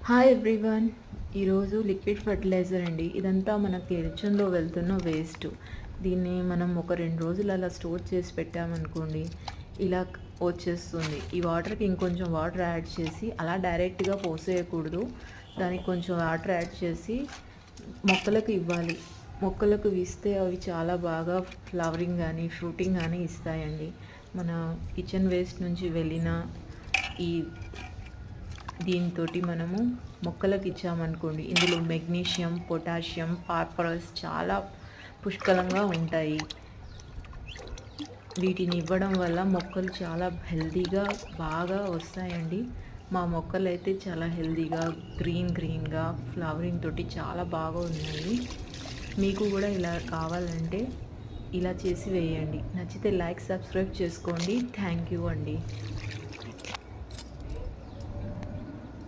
Hi everyone. ఈరోజు liquid fertiliser అండి. ఇదంతా మన కిచెన్లో వెళ్తున్న వేస్ట్. దీన్ని మనం ఒక 2 రోజులు అలా స్టోర్ చేసి పెట్టామనుకోండి, ఇలా వచ్చేస్తుంది. ఈ వాటర్కి ఇంకొంచెం వాటర్ యాడ్ చేసి అలా డైరెక్ట్గా పోసేయకూడదు. దానికి కొంచెం వాటర్ యాడ్ చేసి మొక్కలకు ఇవ్వాలి. మొక్కలకు ఇస్తే అవి చాలా బాగా ఫ్లవరింగ్ కానీ ఫ్రూటింగ్ కానీ ఇస్తాయండి. మన కిచెన్ వేస్ట్ నుంచి వెళ్ళిన ఈ దీంతోటి మనము మొక్కలకు ఇచ్చామనుకోండి, ఇందులో మెగ్నీషియం, పొటాషియం, ఫాస్ఫరస్ చాలా పుష్కలంగా ఉంటాయి. వీటిని ఇవ్వడం వల్ల మొక్కలు చాలా హెల్తీగా బాగా వస్తాయండి. మా మొక్కలు అయితే చాలా హెల్తీగా గ్రీన్గా ఫ్లవరింగ్ తోటి చాలా బాగా ఉన్నాయి. మీకు కూడా ఇలా కావాలంటే ఇలా చేసి వేయండి. నచ్చితే లైక్, సబ్స్క్రైబ్ చేసుకోండి. థ్యాంక్ యూ అండి.